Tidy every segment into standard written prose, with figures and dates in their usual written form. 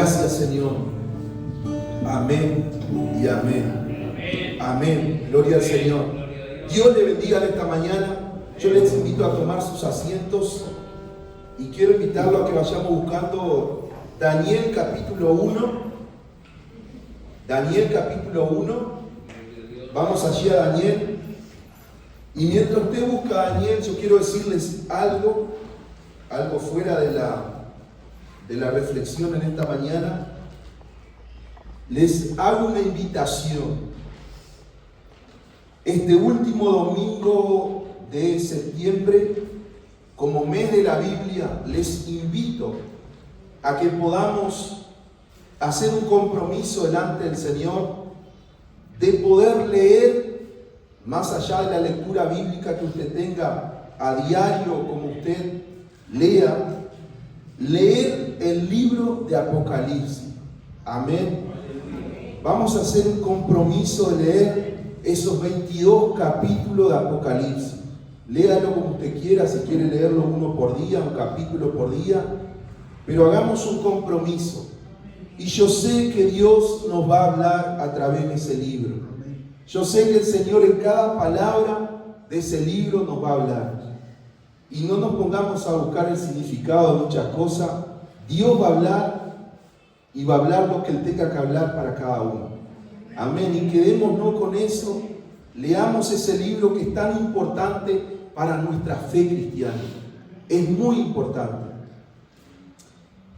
Gracias, Señor. Amén y amén. Amén. Gloria al Señor. Dios le bendiga en esta mañana. Yo les invito a tomar sus asientos y quiero invitarlo a que vayamos buscando Daniel capítulo 1. Daniel capítulo 1. Vamos allí a Daniel. Y mientras usted busca a Daniel, yo quiero decirles algo fuera de la reflexión en esta mañana. Les hago una invitación. Este último domingo de septiembre, como mes de la Biblia, les invito a que podamos hacer un compromiso delante del Señor de poder leer, más allá de la lectura bíblica que usted tenga a diario, como usted lea, leer el libro de Apocalipsis. Amén. Vamos a hacer un compromiso de leer esos 22 capítulos de Apocalipsis. Léalo como usted quiera, si quiere leerlo uno por día, un capítulo por día, pero hagamos un compromiso. Y yo sé que Dios nos va a hablar a través de ese libro. Yo sé que el Señor en cada palabra de ese libro nos va a hablar. Y no nos pongamos a buscar el significado de muchas cosas. Dios va a hablar y va a hablar lo que Él tenga que hablar para cada uno. Amén. Y quedémonos con eso. Leamos ese libro que es tan importante para nuestra fe cristiana. Es muy importante.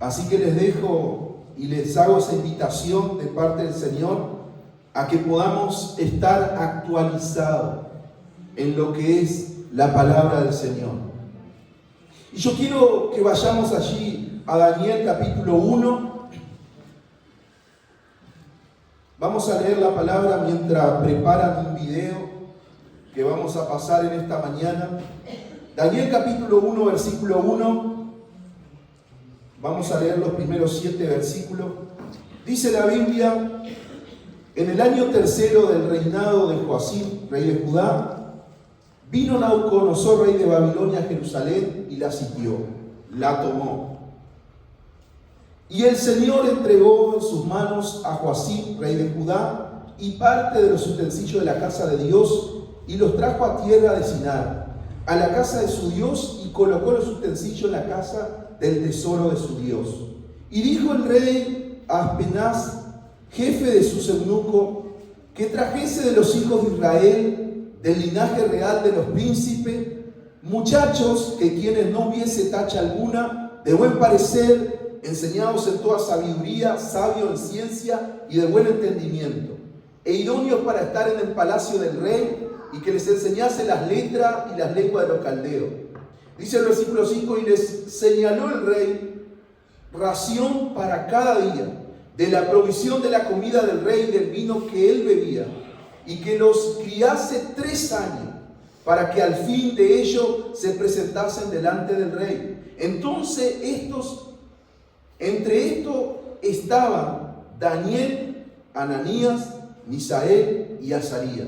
Así que les dejo y les hago esa invitación de parte del Señor a que podamos estar actualizados en lo que es la palabra del Señor. Y yo quiero que vayamos allí a Daniel capítulo 1. Vamos a leer la palabra mientras preparan un video que vamos a pasar en esta mañana. Daniel capítulo 1, versículo 1. Vamos a leer los primeros 7 versículos. Dice la Biblia: en el año tercero del reinado de Joacim, rey de Judá, vino Nabucodonosor, rey de Babilonia, a Jerusalén y la sitió, la tomó. Y el Señor entregó en sus manos a Joacim, rey de Judá, y parte de los utensilios de la casa de Dios, y los trajo a tierra de Sinar, a la casa de su Dios, y colocó los utensilios en la casa del tesoro de su Dios. Y dijo el rey a Aspenaz, jefe de sus eunucos, que trajese de los hijos de Israel, del linaje real de los príncipes, muchachos que quienes no hubiese tacha alguna, de buen parecer, enseñados en toda sabiduría, sabios en ciencia y de buen entendimiento, e idóneos para estar en el palacio del rey, y que les enseñase las letras y las lenguas de los caldeos. Dice el versículo 5, y les señaló el rey ración para cada día, de la provisión de la comida del rey y del vino que él bebía, y que los criase 3 años, para que al fin de ello se presentasen delante del rey. Entonces entre estos estaban Daniel, Ananías, Misael y Azarías,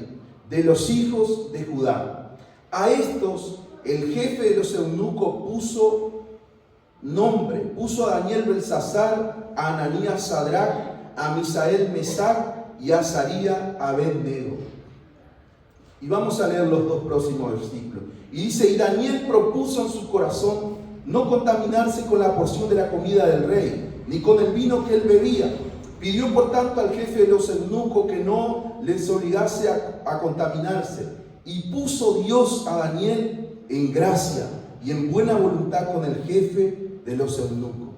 de los hijos de Judá. A estos el jefe de los eunucos puso a Daniel Belsasar, a Ananías Sadrach, a Misael Mesac y a Azarías Abed-nego. Y vamos a leer los 2 próximos versículos. Y dice: y Daniel propuso en su corazón no contaminarse con la porción de la comida del rey, ni con el vino que él bebía. Pidió por tanto al jefe de los eunucos que no les obligase a contaminarse. Y puso Dios a Daniel en gracia y en buena voluntad con el jefe de los eunucos.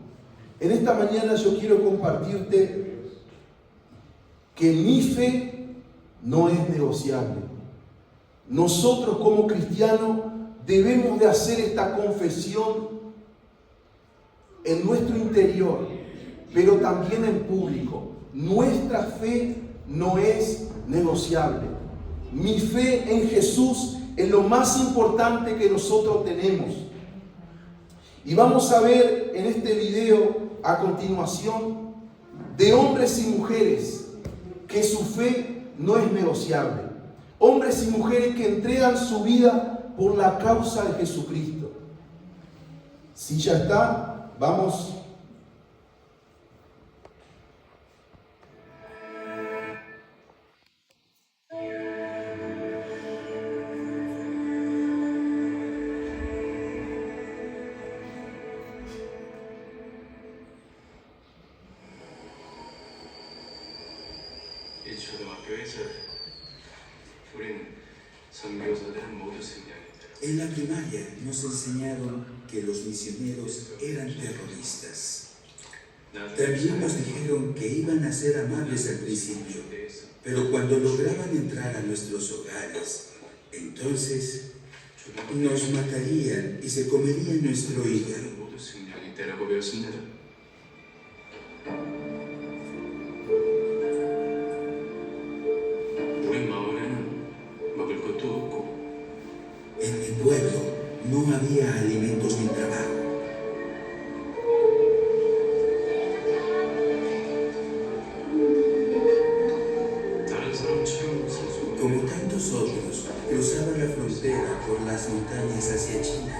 En esta mañana yo quiero compartirte que mi fe no es negociable. Nosotros como cristianos debemos de hacer esta confesión en nuestro interior, pero también en público. Nuestra fe no es negociable. Mi fe en Jesús es lo más importante que nosotros tenemos. Y vamos a ver en este video a continuación de hombres y mujeres que su fe no es negociable. Hombres y mujeres que entregan su vida por la causa de Jesucristo. Si ya está, vamos 초등학교에서 우리는 선교사들은 모두 승리하겠다. En la primaria nos enseñaron que los misioneros eran terroristas. También nos dijeron que iban a ser amables al principio, pero cuando lograban entrar a nuestros hogares, entonces nos matarían y se comerían nuestro hígado. 모두 승리할 때라고 배웠습니다. 우리 마을에는 먹을 것도 없고 En mi pueblo no había alimentos ni trabajo. 다른 사람처럼 선수 Como tantos otros, cruzaban la frontera por las montañas hacia China.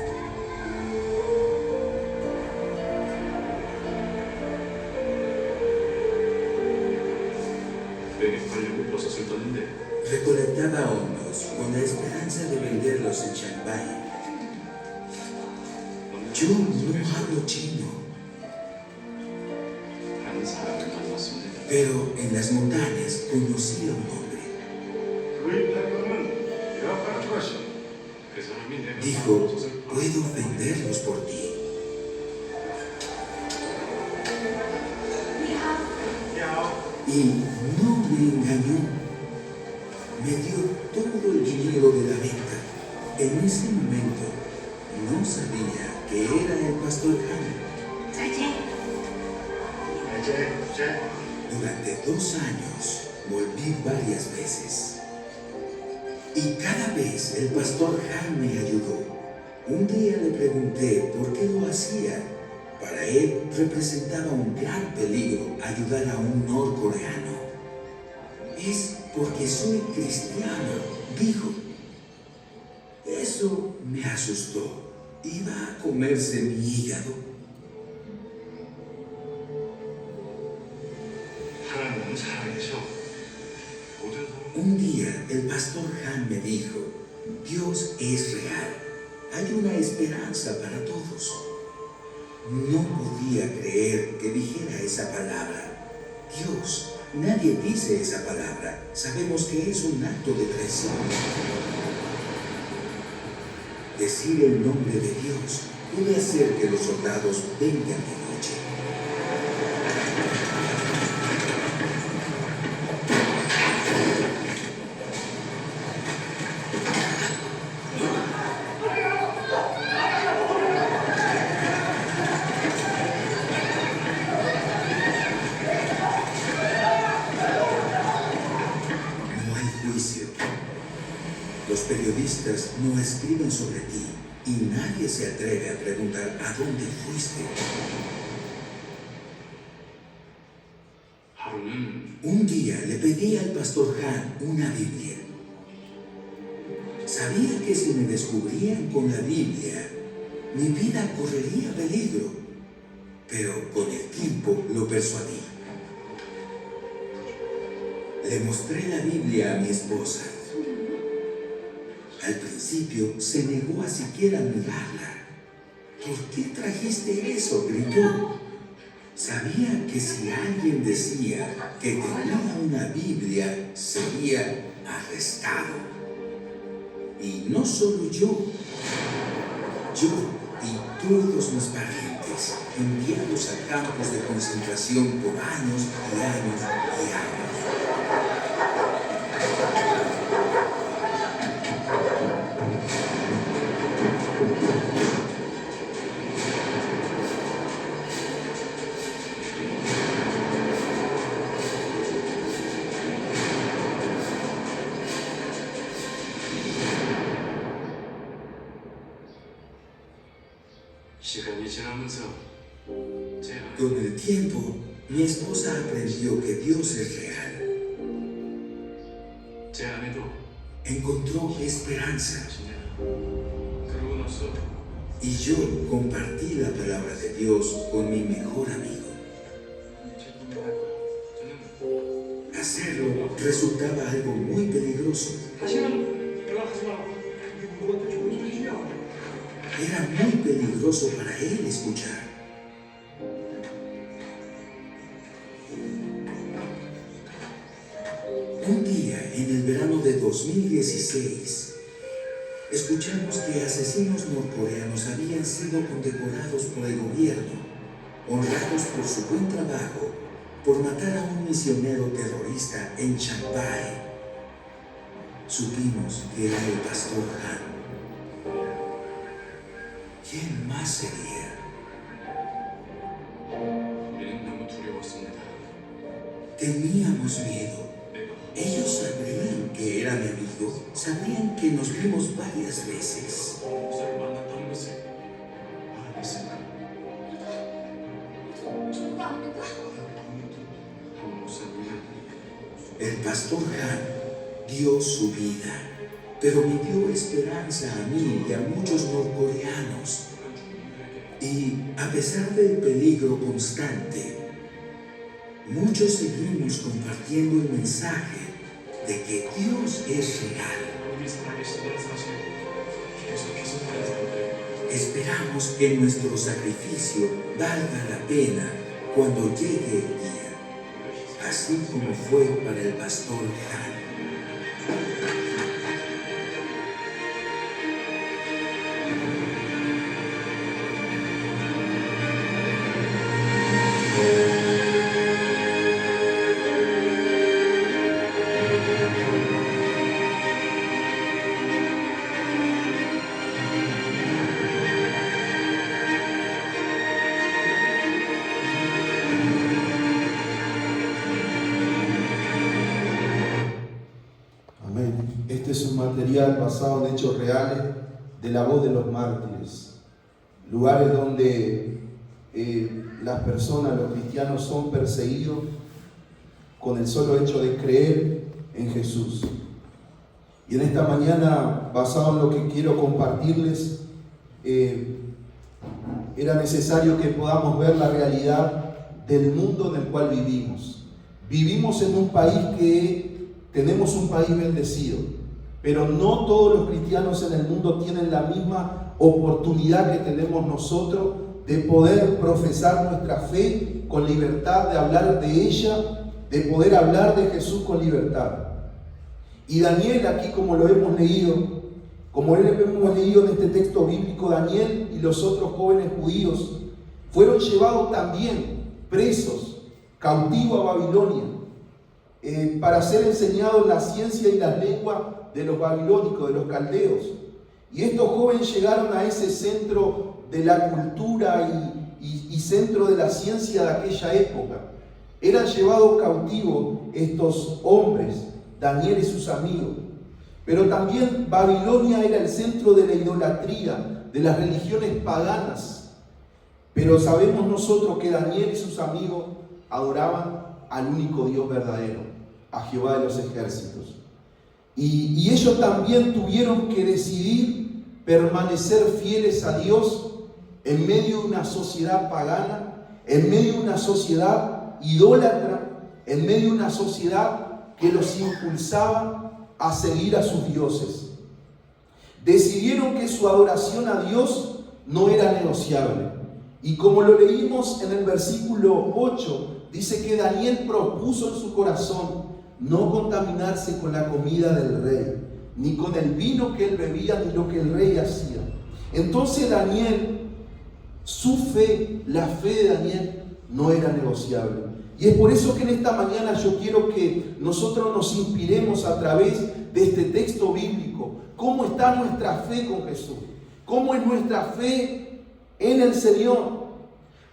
배에 팔려고 버섯을 떴는데 Recolectaba hongos con la esperanza de venderlos en Shanghái. Yo no hablo chino, 한 사람을 만났습니다. pero en las montañas conocí a un hombre. 그 사람이 내가 Dijo, 버섯을 puedo venderlos por ti. Y no me engañó. Me dio todo el dinero de la venta. En ese momento no sabía que era el pastor Han. Durante 2 años volví varias veces. Y cada vez el pastor Han me ayudó. Un día le pregunté por qué lo hacía. Para él representaba un gran peligro ayudar a un norcoreano. Es porque soy cristiano, dijo. Eso me asustó. Iba a comerse mi hígado. 하나님은 살아계셔. 모든 사람 Un día el pastor Han me dijo, Dios es real. Hay una esperanza para todos. No podía creer que dijera esa palabra. Dios, nadie dice esa palabra. Sabemos que es un acto de traición. Decir el nombre de Dios puede hacer que los soldados vengan de noche. No hay juicio. Los periodistas no escriben sobre ti y nadie se atreve a preguntar a dónde fuiste. 하루는 Un día le pedí al pastor Han una Biblia. Sabía que si me descubrían con la Biblia, mi vida correría peligro, pero con el tiempo lo persuadí. Le mostré la Biblia a mi esposa. Al principio se negó a siquiera mirarla. ¿Por qué trajiste eso?, gritó. Sabía que si alguien decía que tenía una Biblia, sería arrestado. Y no solo yo y todos mis parientes, enviados a campos de concentración por años y años y años. 시간이 지나면서 제 Con el tiempo, mi esposa aprendió que Dios es real. 제 아내도 Encontró esperanza. 그러고 나서 Y yo compartí la palabra de Dios con mi mejor amigo. 저는 Hacerlo resultaba algo muy peligroso. 다시는 연락하지 마. 이게 누구한테 좋은 소리냐? Era muy peligroso para él escuchar. en el verano de 2016, escuchamos que asesinos norcoreanos habían sido condecorados por el gobierno, honrados por su buen trabajo, por matar a un misionero terrorista en Chiang Mai. Supimos que era el pastor Han. ¿Quién más sería? 우리는 너무 두려웠습니다. Teníamos miedo. Ellos sabrían que era mi amigo, sabrían que nos vimos varias veces. 목사를 만났다는 것을 알았습니다. 목사님은 El pastor Han dio su vida, pero me dio esperanza a mí y a muchos norcoreanos. Y a pesar del peligro constante, muchos seguimos compartiendo el mensaje de que Dios es real. 하나님이 살아계신다는 사실 계속해서 말해주는데 Esperamos que nuestro sacrificio valga la pena cuando llegue el día, así como fue para el pastor Han. Amén. Este es un material basado en hechos reales de la voz de los mártires. Lugares donde las personas, los cristianos, son perseguidos con el solo hecho de creer en Jesús. Y en esta mañana, basado en lo que quiero compartirles, era necesario que podamos ver la realidad del mundo en el cual vivimos. Vivimos en un país tenemos un país bendecido, pero no todos los cristianos en el mundo tienen la misma oportunidad que tenemos nosotros de poder profesar nuestra fe con libertad, de hablar de ella, de poder hablar de Jesús con libertad. Y Daniel, aquí como lo hemos leído, en este texto bíblico, Daniel y los otros jóvenes judíos fueron llevados también presos, cautivos a Babilonia, para ser enseñados la ciencia y las lenguas de los babilónicos, de los caldeos. Y estos jóvenes llegaron a ese centro de la cultura y centro de la ciencia de aquella época. Eran llevados cautivos estos hombres, Daniel y sus amigos. Pero también Babilonia era el centro de la idolatría, de las religiones paganas. Pero sabemos nosotros que Daniel y sus amigos adoraban al único Dios verdadero, a Jehová de los ejércitos. Y ellos también tuvieron que decidir permanecer fieles a Dios en medio de una sociedad pagana, en medio de una sociedad idólatra, en medio de una sociedad que los impulsaba a seguir a sus dioses. Decidieron que su adoración a Dios no era negociable. Y como lo leímos en el versículo 8, dice que Daniel propuso en su corazón no contaminarse con la comida del rey, ni con el vino que él bebía, ni lo que el rey hacía. Entonces Daniel, su fe, la fe de Daniel, no era negociable. Y es por eso que en esta mañana yo quiero que nosotros nos inspiremos a través de este texto bíblico. ¿Cómo está nuestra fe con Jesús? ¿Cómo es nuestra fe en el Señor?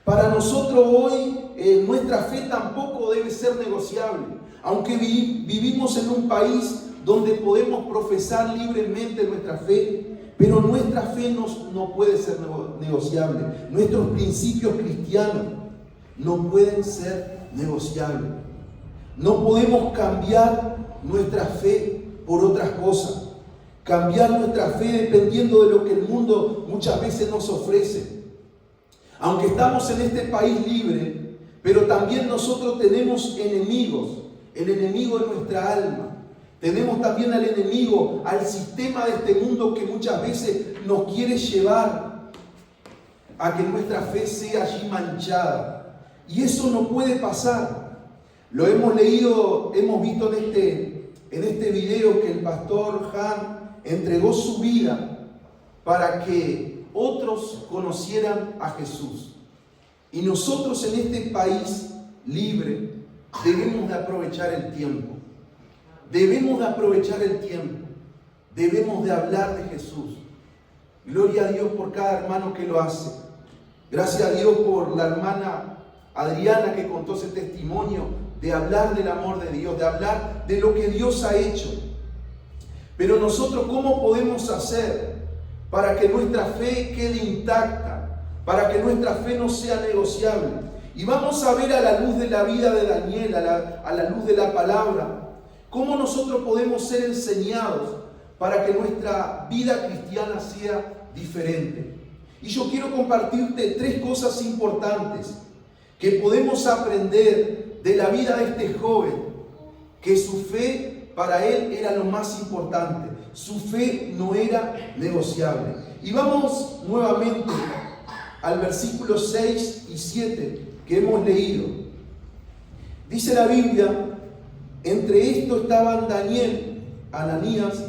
Para nosotros hoy nuestra fe tampoco debe ser negociable. Aunque vivimos en un país donde podemos profesar libremente nuestra fe, pero nuestra fe no puede ser negociable. Nuestros principios cristianos no pueden ser negociables. No podemos cambiar nuestra fe por otras cosas. Cambiar nuestra fe dependiendo de lo que el mundo muchas veces nos ofrece. Aunque estamos en este país libre, pero también nosotros tenemos enemigos. El enemigo de nuestra alma. Tenemos también al enemigo, al sistema de este mundo que muchas veces nos quiere llevar a que nuestra fe sea allí manchada. Y eso no puede pasar. Lo hemos leído, hemos visto en este video que el pastor Han entregó su vida para que otros conocieran a Jesús. Y nosotros en este país libre debemos de aprovechar el tiempo. Debemos de aprovechar el tiempo. Debemos de hablar de Jesús. Gloria a Dios por cada hermano que lo hace. Gracias a Dios por la hermana Adriana que contó ese testimonio de hablar del amor de Dios, de hablar de lo que Dios ha hecho. Pero nosotros, ¿cómo podemos hacer para que nuestra fe quede intacta? Para que nuestra fe no sea negociable. Y vamos a ver a la luz de la vida de Daniel, a la luz de la palabra, cómo nosotros podemos ser enseñados para que nuestra vida cristiana sea diferente. Y yo quiero compartirte 3 cosas importantes que podemos aprender de la vida de este joven, que su fe para él era lo más importante. Su fe no era negociable. Y vamos nuevamente al versículo 6 y 7 que hemos leído. Dice la Biblia: entre estos estaban Daniel, Ananías,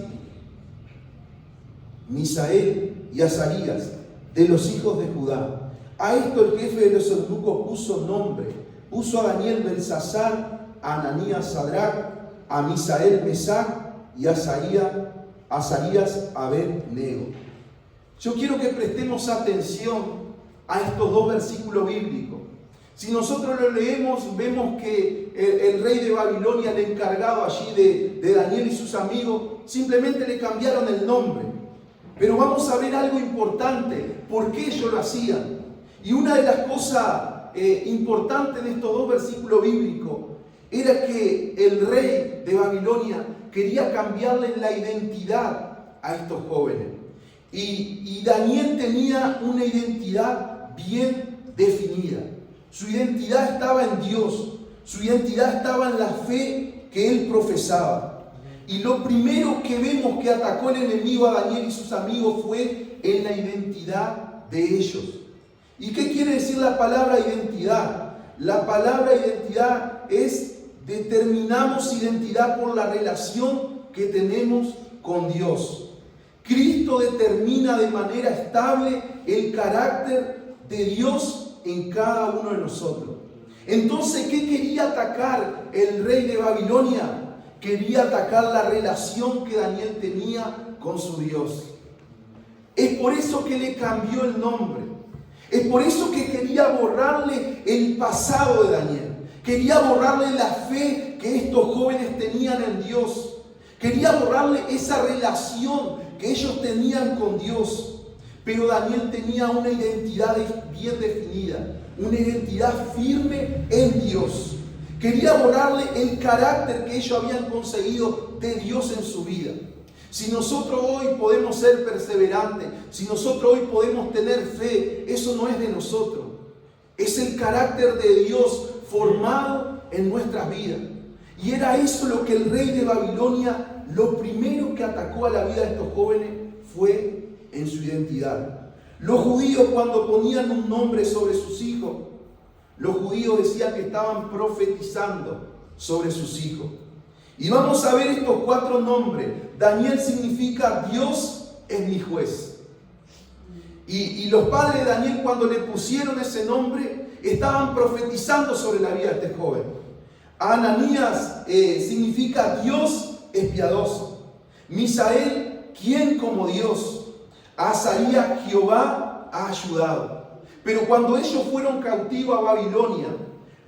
Misael y Azarías, de los hijos de Judá. A esto el jefe de los eunucos puso nombre. Puso a Daniel Belsasar, a Ananías Sadrach, a Misael Mesac y a Azarías Abed-Nego. Yo quiero que prestemos atención a estos 2 versículos bíblicos. Si nosotros lo leemos, vemos que el rey de Babilonia, el encargado allí de Daniel y sus amigos, simplemente le cambiaron el nombre. Pero vamos a ver algo importante, por qué ellos lo hacían. Y una de las cosas importantes de estos 2 versículos bíblicos era que el rey de Babilonia quería cambiarle la identidad a estos jóvenes. Y Daniel tenía una identidad bien definida. Su identidad estaba en Dios. Su identidad estaba en la fe que él profesaba. Y lo primero que vemos que atacó el enemigo a Daniel y sus amigos fue en la identidad de ellos. ¿Y qué quiere decir la palabra identidad? La palabra identidad es: determinamos identidad por la relación que tenemos con Dios. Cristo determina de manera estable el carácter de Dios en cada uno de nosotros. Entonces, ¿qué quería atacar el rey de Babilonia? Quería atacar la relación que Daniel tenía con su Dios. Es por eso que le cambió el nombre. Es por eso que quería borrarle el pasado de Daniel. Quería borrarle la fe que estos jóvenes tenían en Dios. Quería borrarle esa relación que ellos tenían con Dios. Pero Daniel tenía una identidad bien definida, una identidad firme en Dios. Quería borrarle el carácter que ellos habían conseguido de Dios en su vida. Si nosotros hoy podemos ser perseverantes, si nosotros hoy podemos tener fe, eso no es de nosotros. Es el carácter de Dios formado en nuestras vidas. Y era eso lo que el rey de Babilonia, lo primero que atacó a la vida de estos jóvenes fue en su identidad. Los judíos, cuando ponían un nombre sobre sus hijos, los judíos decían que estaban profetizando sobre sus hijos. Y vamos a ver estos 4 nombres. Daniel significa Dios es mi juez. Y los padres de Daniel, cuando le pusieron ese nombre, estaban profetizando sobre la vida de este joven. Ananías significa Dios es piadoso. Misael, ¿quién como Dios? Azarías, Jehová ha ayudado. Pero cuando ellos fueron cautivos a Babilonia,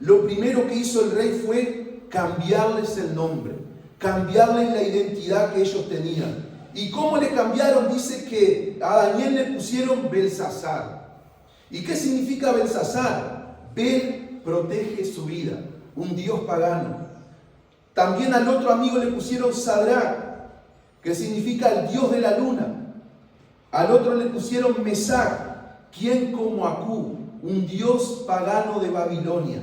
lo primero que hizo el rey fue cambiarles el nombre, cambiarles la identidad que ellos tenían. ¿Y cómo le cambiaron? Dice que a Daniel le pusieron Belsasar. ¿Y qué significa Belsasar? Bel protege su vida, un dios pagano. También al otro amigo le pusieron Sadrach, que significa el dios de la luna. Al otro le pusieron Mesac, quien como Acú, un dios pagano de Babilonia.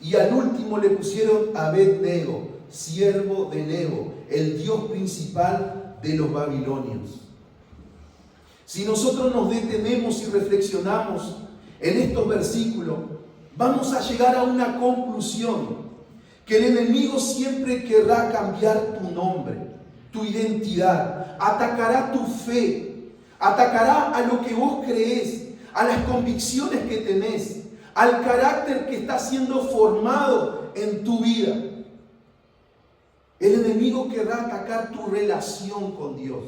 Y al último le pusieron Abed-Nego, siervo de Nebo, el dios principal de los babilonios. Si nosotros nos detenemos y reflexionamos en estos versículos, vamos a llegar a una conclusión, que el enemigo siempre querrá cambiar tu nombre, tu identidad, atacará tu fe, atacará a lo que vos creés, a las convicciones que tenés, al carácter que está siendo formado en tu vida. El enemigo querrá atacar tu relación con Dios,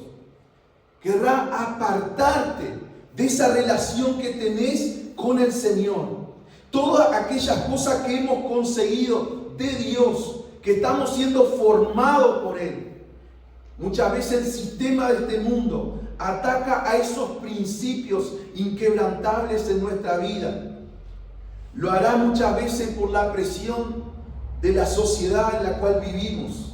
querrá apartarte de esa relación que tenés con el Señor. Todas aquellas cosas que hemos conseguido de Dios, que estamos siendo formados por Él. Muchas veces el sistema de este mundo ataca a esos principios inquebrantables en nuestra vida. Lo hará muchas veces por la presión de la sociedad en la cual vivimos.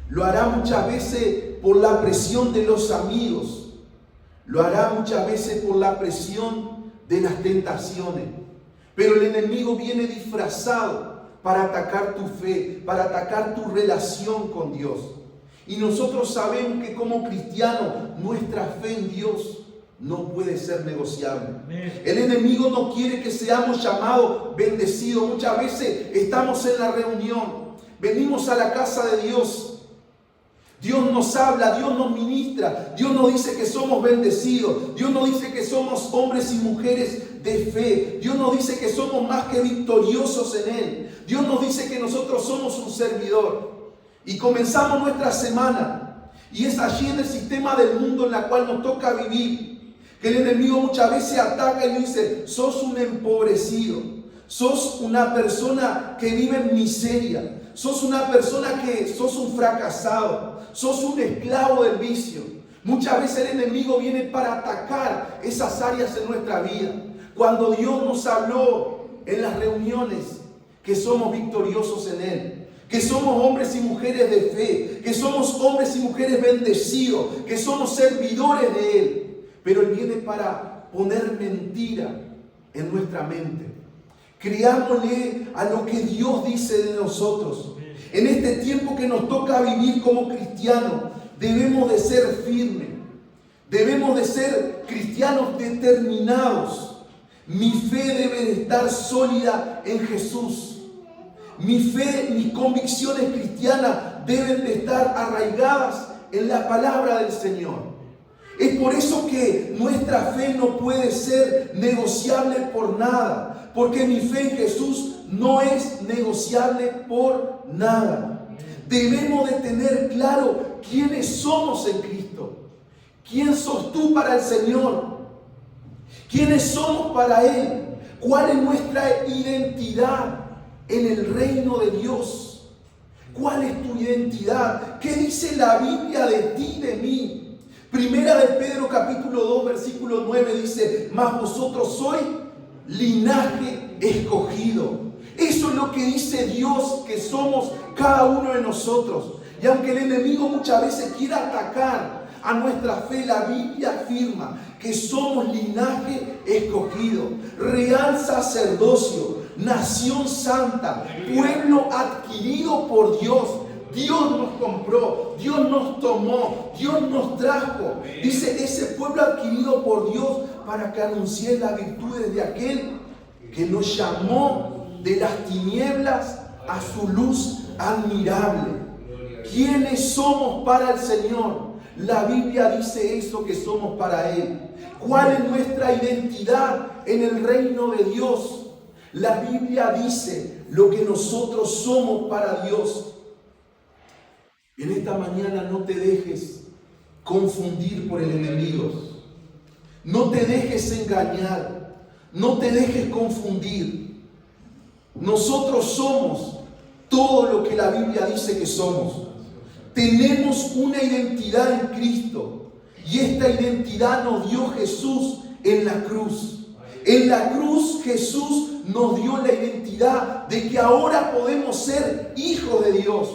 Lo hará muchas veces por la presión de los amigos. Lo hará muchas veces por la presión de las tentaciones. Pero el enemigo viene disfrazado para atacar tu fe, para atacar tu relación con Dios. Y nosotros sabemos que como cristianos, nuestra fe en Dios no puede ser negociable. El enemigo no quiere que seamos llamados bendecidos. Muchas veces estamos en la reunión, venimos a la casa de Dios. Dios nos habla, Dios nos ministra, Dios nos dice que somos bendecidos, Dios nos dice que somos hombres y mujeres de fe, Dios nos dice que somos más que victoriosos en Él, Dios nos dice que nosotros somos un servidor. Y comenzamos nuestra semana, y es allí en el sistema del mundo en la cual nos toca vivir, que el enemigo muchas veces ataca y dice: sos un empobrecido, sos una persona que vive en miseria, sos una persona que sos un fracasado, sos un esclavo del vicio. Muchas veces el enemigo viene para atacar esas áreas en nuestra vida. Cuando Dios nos habló en las reuniones que somos victoriosos en Él, que somos hombres y mujeres de fe, que somos hombres y mujeres bendecidos, que somos servidores de Él. Pero Él viene para poner mentira en nuestra mente. Creámosle a lo que Dios dice de nosotros. En este tiempo que nos toca vivir como cristianos, debemos de ser firmes. Debemos de ser cristianos determinados. Mi fe debe de estar sólida en Jesús. Mi fe, mis convicciones cristianas deben de estar arraigadas en la palabra del Señor. Es por eso que nuestra fe no puede ser negociable por nada, porque mi fe en Jesús no es negociable por nada. Debemos de tener claro quiénes somos en Cristo. ¿Quién sos tú para el Señor? ¿Quiénes somos para Él? ¿Cuál es nuestra identidad en el reino de Dios? ¿Cuál es tu identidad? ¿Qué dice la Biblia de ti, de mí? Primera de Pedro capítulo 2 versículo 9 dice: mas vosotros sois linaje escogido. Eso es lo que dice Dios que somos cada uno de nosotros. Y aunque el enemigo muchas veces quiera atacar a nuestra fe, la Biblia afirma que somos linaje escogido, real sacerdocio, nación santa, pueblo adquirido por Dios. Dios nos compró, Dios nos tomó, Dios nos trajo. Dice: ese pueblo adquirido por Dios para que anuncie las virtudes de aquel que nos llamó de las tinieblas a su luz admirable. ¿Quiénes somos para el Señor? La Biblia dice eso, que somos para Él. ¿Cuál es nuestra identidad en el reino de Dios? La Biblia dice lo que nosotros somos para Dios. En esta mañana no te dejes confundir por el enemigo. No te dejes engañar. No te dejes confundir. Nosotros somos todo lo que la Biblia dice que somos. Tenemos una identidad en Cristo. Y esta identidad nos dio Jesús en la cruz. En la cruz Jesús nos dio la identidad de que ahora podemos ser hijos de Dios.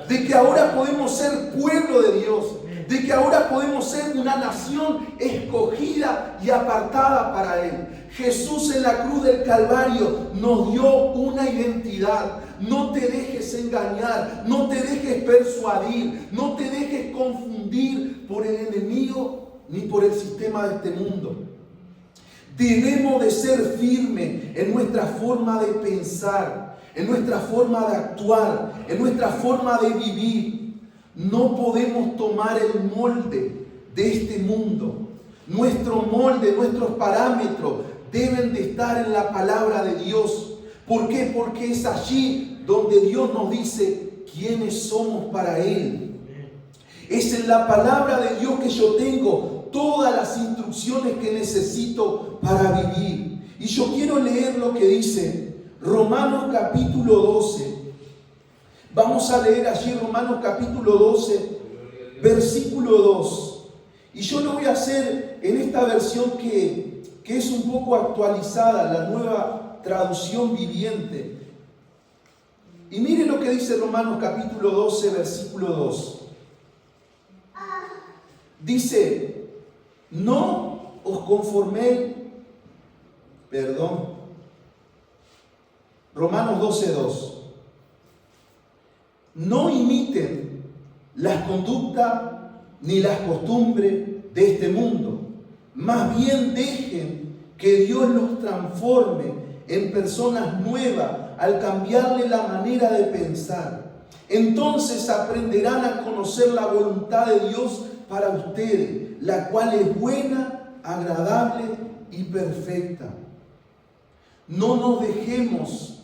De que ahora podemos ser pueblo de Dios, de que ahora podemos ser una nación escogida y apartada para Él. Jesús en la cruz del Calvario nos dio una identidad. No te dejes engañar, no te dejes persuadir, no te dejes confundir por el enemigo ni por el sistema de este mundo. Debemos de ser firmes en nuestra forma de pensar, en nuestra forma de actuar, en nuestra forma de vivir. No podemos tomar el molde de este mundo. Nuestro molde, nuestros parámetros deben de estar en la palabra de Dios. ¿Por qué? Porque es allí donde Dios nos dice quiénes somos para Él. Es en la palabra de Dios que yo tengo todas las instrucciones que necesito para vivir. Y yo quiero leer lo que dice Romanos capítulo 12. Vamos a leer allí Romanos capítulo 12, versículo 2. Y yo lo voy a hacer en esta versión que es un poco actualizada, la nueva traducción viviente. Y mire lo que dice Romanos capítulo 12, versículo 2. Dice, no os conforméis, Romanos 12, 2. No imiten las conductas ni las costumbres de este mundo. Más bien dejen que Dios los transforme en personas nuevas al cambiarle la manera de pensar. Entonces aprenderán a conocer la voluntad de Dios para ustedes, la cual es buena, agradable y perfecta. No nos dejemos,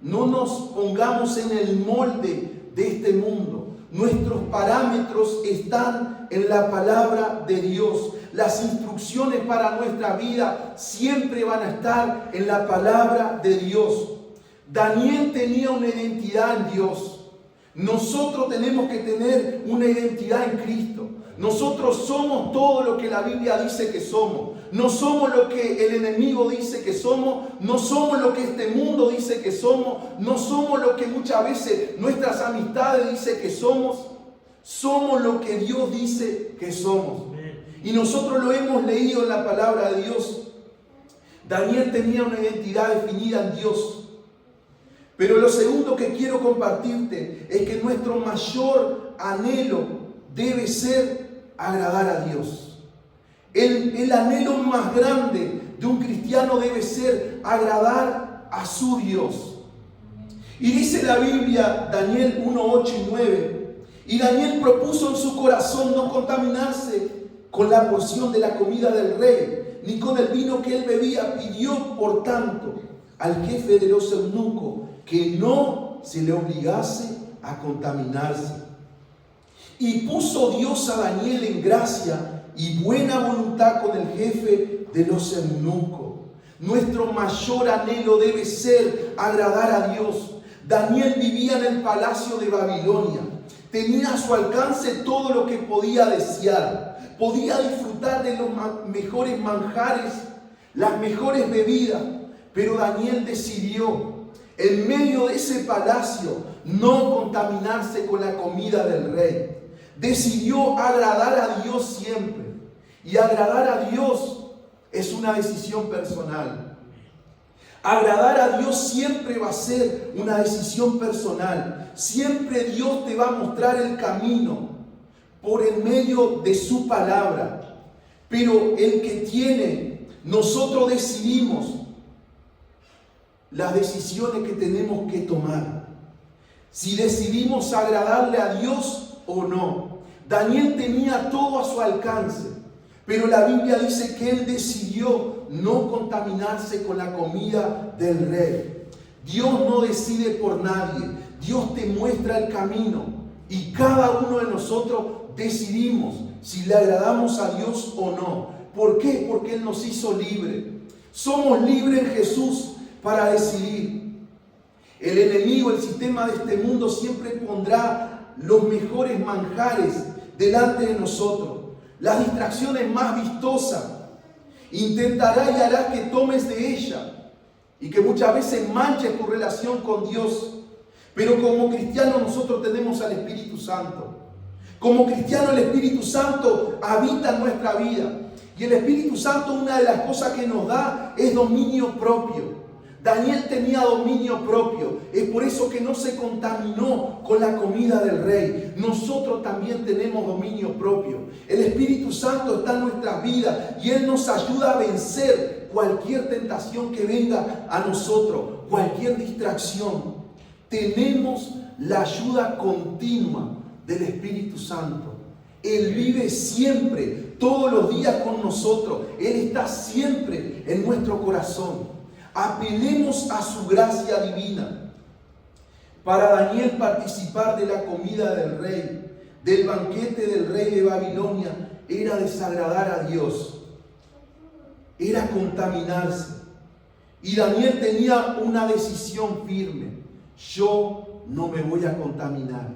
no nos pongamos en el molde de este mundo. Nuestros parámetros están en la palabra de Dios. Las instrucciones para nuestra vida siempre van a estar en la palabra de Dios. Daniel tenía una identidad en Dios. Nosotros tenemos que tener una identidad en Cristo. Nosotros somos todo lo que la Biblia dice que somos. No somos lo que el enemigo dice que somos. No somos lo que este mundo dice que somos. No somos lo que muchas veces nuestras amistades dicen que somos. Somos lo que Dios dice que somos. Y nosotros lo hemos leído en la palabra de Dios. Daniel tenía una identidad definida en Dios. Pero lo segundo que quiero compartirte es que nuestro mayor anhelo debe ser agradar a Dios. El anhelo más grande de un cristiano debe ser agradar a su Dios. Y dice la Biblia, Daniel 1, 8 y 9, y Daniel propuso en su corazón no contaminarse con la porción de la comida del rey, ni con el vino que él bebía. Pidió, por tanto, al jefe de los eunucos que no se le obligase a contaminarse. Y puso Dios a Daniel en gracia y buena voluntad con el jefe de los eunucos. Nuestro mayor anhelo debe ser agradar a Dios. Daniel vivía en el palacio de Babilonia. Tenía a su alcance todo lo que podía desear. Podía disfrutar de los mejores manjares, las mejores bebidas. Pero Daniel decidió, en medio de ese palacio, no contaminarse con la comida del rey. Decidió agradar a Dios siempre. Y agradar a Dios es una decisión personal. Agradar a Dios siempre va a ser una decisión personal. Siempre Dios te va a mostrar el camino por el medio de su palabra. Pero el que tiene, nosotros decidimos las decisiones que tenemos que tomar. Si decidimos agradarle a Dios o no. Daniel tenía todo a su alcance, pero la Biblia dice que él decidió no contaminarse con la comida del rey. Dios no decide por nadie. Dios te muestra el camino y cada uno de nosotros decidimos si le agradamos a Dios o no. ¿Por qué? Porque Él nos hizo libres. Somos libres en Jesús para decidir. El enemigo, el sistema de este mundo siempre pondrá los mejores manjares delante de nosotros, las distracciones más vistosas. Intentará y hará que tomes de ella y que muchas veces manches tu relación con Dios. Pero como cristianos nosotros tenemos al Espíritu Santo. Como cristiano el Espíritu Santo habita en nuestra vida. Y el Espíritu Santo, una de las cosas que nos da es dominio propio. Daniel tenía dominio propio. Es por eso que no se contaminó con la comida del rey. Nosotros también tenemos dominio propio. El Espíritu Santo está en nuestras vidas y Él nos ayuda a vencer cualquier tentación que venga a nosotros, cualquier distracción. tenemos la ayuda continua del Espíritu Santo. Él vive siempre, todos los días con nosotros. Él está siempre en nuestro corazón. Apelemos a su gracia divina. Para Daniel, participar de la comida del rey, del banquete del rey de Babilonia, era desagradar a Dios, era contaminarse. Y Daniel tenía una decisión firme: yo no me voy a contaminar.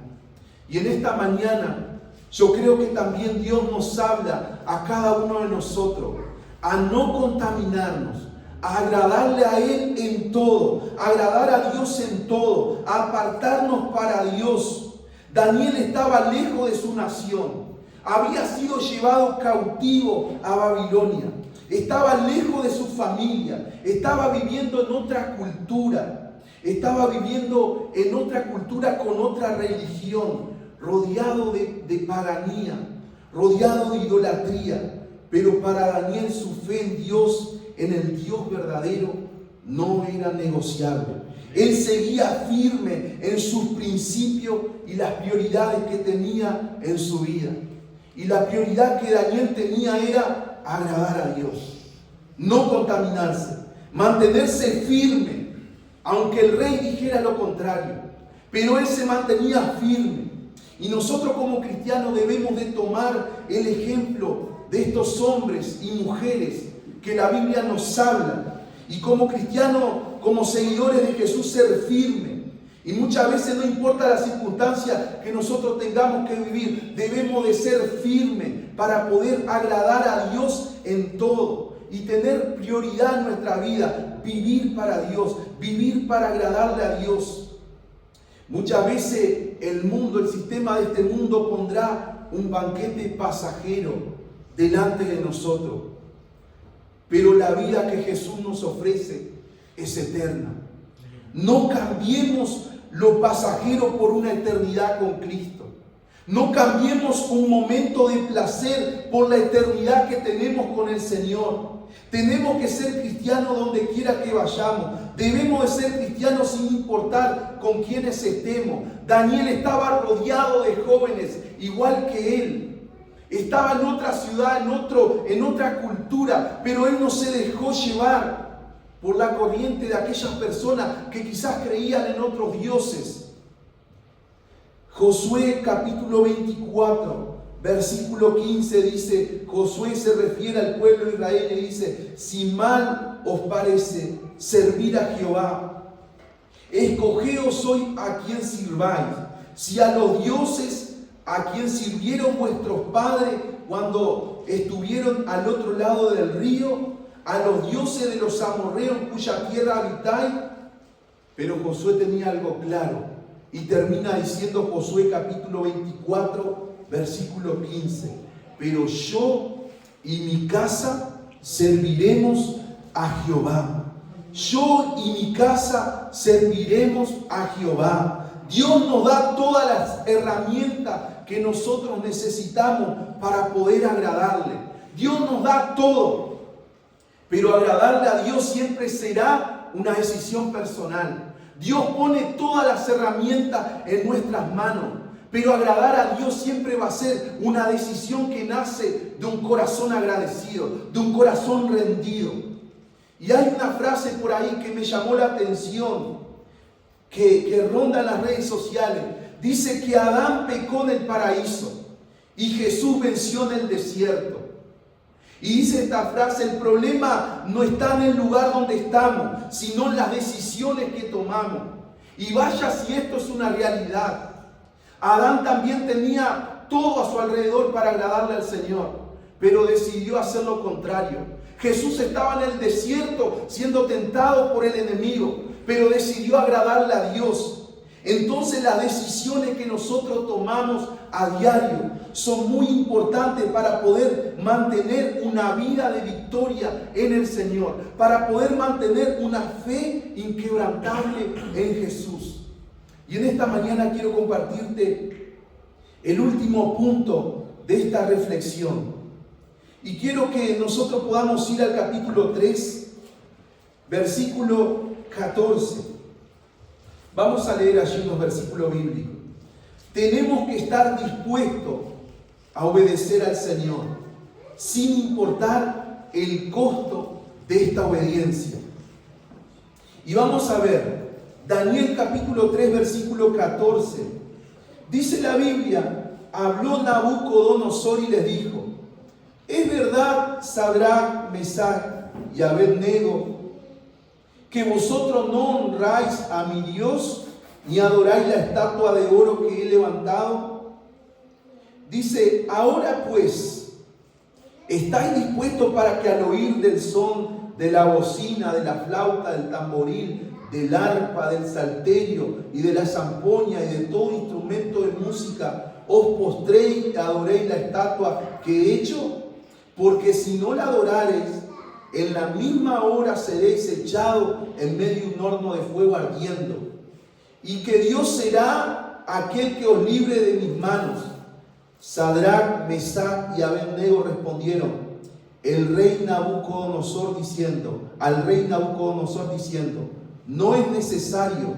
Y en esta mañana yo creo que también Dios nos habla a cada uno de nosotros a no contaminarnos, a agradarle a Él en todo, a agradar a Dios en todo, a apartarnos para Dios. Daniel estaba lejos de su nación, había sido llevado cautivo a Babilonia, estaba lejos de su familia, estaba viviendo en otra cultura, estaba viviendo en otra cultura con otra religión, rodeado de paganía, rodeado de idolatría. Pero para Daniel su fe en Dios, en el Dios verdadero, no era negociable. Él seguía firme en sus principios y las prioridades que tenía en su vida. Y la prioridad que Daniel tenía era agradar a Dios, no contaminarse, mantenerse firme, aunque el rey dijera lo contrario. Pero él se mantenía firme. Y nosotros como cristianos debemos de tomar el ejemplo de estos hombres y mujeres que la Biblia nos habla. Y como cristianos, como seguidores de Jesús, ser firmes. Y muchas veces no importa la circunstancia que nosotros tengamos que vivir, debemos de ser firmes para poder agradar a Dios en todo. Y tener prioridad en nuestra vida, vivir para Dios, vivir para agradarle a Dios. Muchas veces el mundo, el sistema de este mundo pondrá un banquete pasajero delante de nosotros. Pero la vida que Jesús nos ofrece es eterna. No cambiemos lo pasajero por una eternidad con Cristo. No cambiemos un momento de placer por la eternidad que tenemos con el Señor. Tenemos que ser cristianos donde quiera que vayamos. Debemos de ser cristianos sin importar con quiénes estemos. Daniel estaba rodeado de jóvenes igual que él. Estaba en otra ciudad, en otra cultura, pero él no se dejó llevar por la corriente de aquellas personas que quizás creían en otros dioses. Josué capítulo 24, versículo 15 dice, Josué se refiere al pueblo de Israel y dice: si mal os parece servir a Jehová, escogeos hoy a quien sirváis, si a los dioses a quien sirvieron vuestros padres cuando estuvieron al otro lado del río, a los dioses de los amorreos cuya tierra habitáis. Pero Josué tenía algo claro y termina diciendo Josué capítulo 24 versículo 15: pero yo y mi casa serviremos a Jehová. Yo y mi casa serviremos a Jehová. Dios nos da todas las herramientas que nosotros necesitamos para poder agradarle. Dios nos da todo. Pero agradarle a Dios siempre será una decisión personal. Dios pone todas las herramientas en nuestras manos. Pero agradar a Dios siempre va a ser una decisión que nace de un corazón agradecido, de un corazón rendido. Y hay una frase por ahí que me llamó la atención, que ronda en las redes sociales. Dice que Adán pecó en el paraíso y Jesús venció en el desierto. Y dice esta frase: el problema no está en el lugar donde estamos, sino en las decisiones que tomamos. Y vaya si esto es una realidad. Adán también tenía todo a su alrededor para agradarle al Señor, pero decidió hacer lo contrario. Jesús estaba en el desierto siendo tentado por el enemigo, pero decidió agradarle a Dios. Entonces las decisiones que nosotros tomamos a diario son muy importantes para poder mantener una vida de victoria en el Señor, para poder mantener una fe inquebrantable en Jesús. Y en esta mañana quiero compartirte el último punto de esta reflexión. Y quiero que nosotros podamos ir al capítulo 3, versículo 14. Vamos a leer allí unos versículos bíblicos. Tenemos que estar dispuestos a obedecer al Señor, sin importar el costo de esta obediencia. Y vamos a ver, Daniel capítulo 3, versículo 14. Dice la Biblia, habló Nabucodonosor y les dijo, ¿es verdad, Sadrach, Mesach y Abednego, que vosotros no honráis a mi Dios, ni adoráis la estatua de oro que he levantado? Dice, ahora pues, ¿estáis dispuestos para que al oír del son de la bocina, de la flauta, del tamboril, del arpa, del salterio y de la zampoña y de todo instrumento de música, os postréis y adoréis la estatua que he hecho? Porque si no la adorareis, en la misma hora seréis echados en medio de un horno de fuego ardiendo. Y que Dios será aquel que os libre de mis manos. Sadrach, Mesach y Abednego respondieron al rey Nabucodonosor diciendo, no es necesario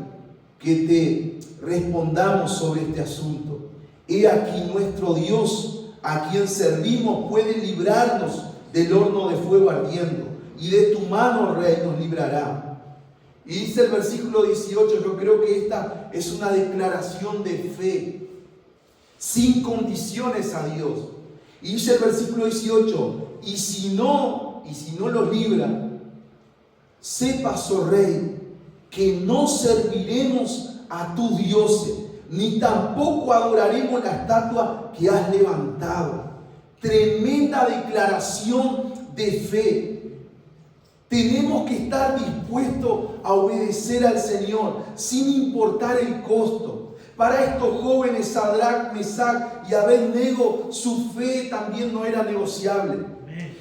que te respondamos sobre este asunto. He aquí nuestro Dios, a quien servimos, puede librarnos del horno de fuego ardiendo, y de tu mano, rey, nos librará. Y dice el versículo 18, yo creo que esta es una declaración de fe, sin condiciones a Dios. Y dice el versículo 18, y si no los libra, sepas, oh rey, que no serviremos a tus dioses, ni tampoco adoraremos la estatua que has levantado. Tremenda declaración de fe. Tenemos que estar dispuestos a obedecer al Señor, sin importar el costo. Para estos jóvenes, Sadrach, Mesach y Abednego, su fe también no era negociable.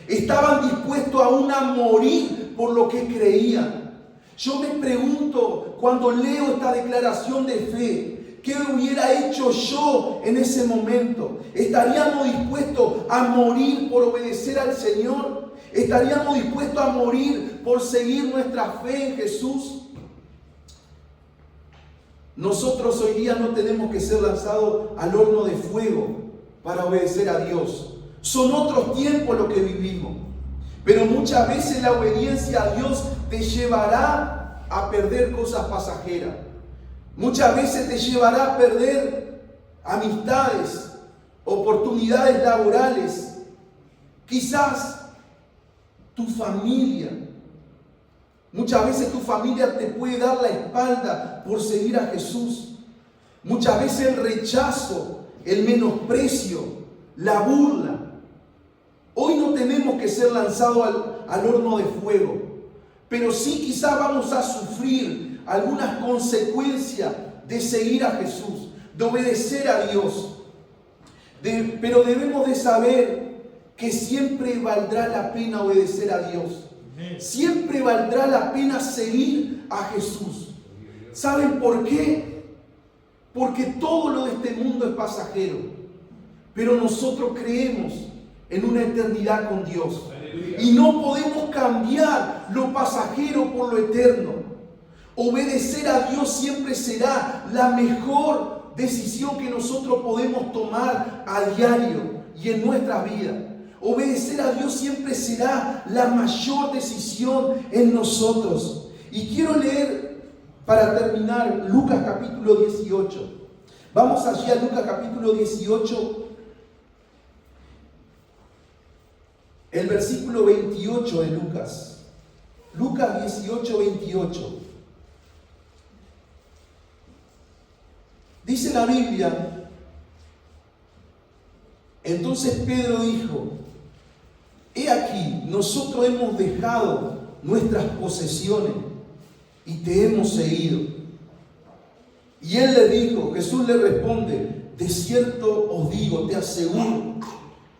Estaban dispuestos aún a morir por lo que creían. Yo me pregunto, cuando leo esta declaración de fe, ¿qué hubiera hecho yo en ese momento? ¿Estaríamos dispuestos a morir por obedecer al Señor? ¿Estaríamos dispuestos a morir por seguir nuestra fe en Jesús? Nosotros hoy día no tenemos que ser lanzados al horno de fuego para obedecer a Dios. Son otros tiempos los que vivimos. Pero muchas veces la obediencia a Dios te llevará a perder cosas pasajeras. Muchas veces te llevará a perder amistades, oportunidades laborales, quizás tu familia. Muchas veces tu familia te puede dar la espalda por seguir a Jesús. Muchas veces el rechazo, el menosprecio, la burla. Hoy no tenemos que ser lanzados al horno de fuego, pero sí quizás vamos a sufrir algunas consecuencias de seguir a Jesús, de obedecer a Dios. Pero debemos de saber que siempre valdrá la pena obedecer a Dios. Siempre valdrá la pena seguir a Jesús. ¿Saben por qué? Porque todo lo de este mundo es pasajero, pero nosotros creemos en una eternidad con Dios. Y no podemos cambiar lo pasajero por lo eterno. Obedecer a Dios siempre será la mejor decisión que nosotros podemos tomar a diario y en nuestra vida. Obedecer a Dios siempre será la mayor decisión en nosotros. Y quiero leer, para terminar, Lucas capítulo 18. Vamos allí a Lucas capítulo 18, el versículo 28 de Lucas. Lucas 18, 28. Dice la Biblia, entonces Pedro dijo, he aquí, nosotros hemos dejado nuestras posesiones y te hemos seguido. Y él le dijo, Jesús le responde, de cierto os digo, te aseguro,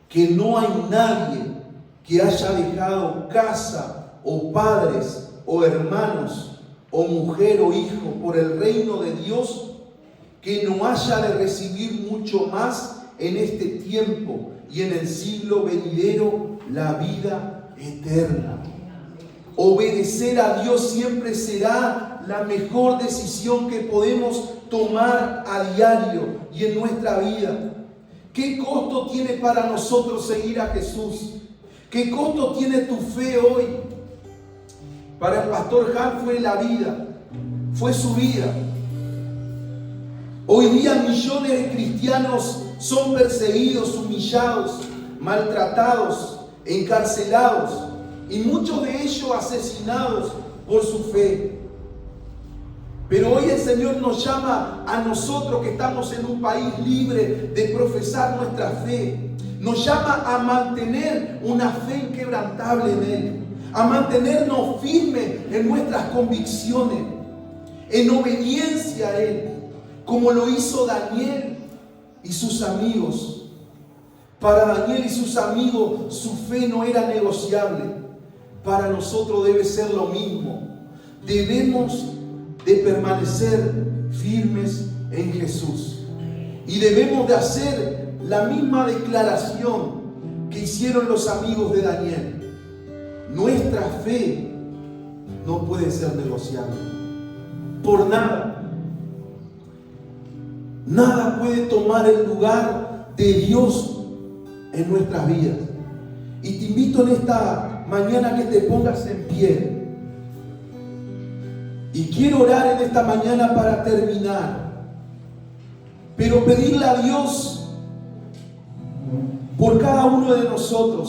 que no hay nadie que haya dejado casa o padres o hermanos o mujer o hijo por el reino de Dios, que no haya de recibir mucho más en este tiempo y en el siglo venidero la vida eterna. Obedecer a Dios siempre será la mejor decisión que podemos tomar a diario y en nuestra vida. ¿Qué costo tiene para nosotros seguir a Jesús? ¿Qué costo tiene tu fe hoy? Para el pastor Han fue la vida, fue su vida. Hoy día millones de cristianos son perseguidos, humillados, maltratados, encarcelados y muchos de ellos asesinados por su fe. Pero hoy el Señor nos llama a nosotros que estamos en un país libre de profesar nuestra fe. Nos llama a mantener una fe inquebrantable en Él, a mantenernos firmes en nuestras convicciones, en obediencia a Él, como lo hizo Daniel y sus amigos. Para Daniel y sus amigos su fe no era negociable. Para nosotros debe ser lo mismo. Debemos de permanecer firmes en Jesús. Y debemos de hacer la misma declaración que hicieron los amigos de Daniel. Nuestra fe no puede ser negociable. Por nada. Nada puede tomar el lugar de Dios en nuestras vidas. Y te invito en esta mañana que te pongas en pie. Y quiero orar en esta mañana para terminar. Pero pedirle a Dios por cada uno de nosotros.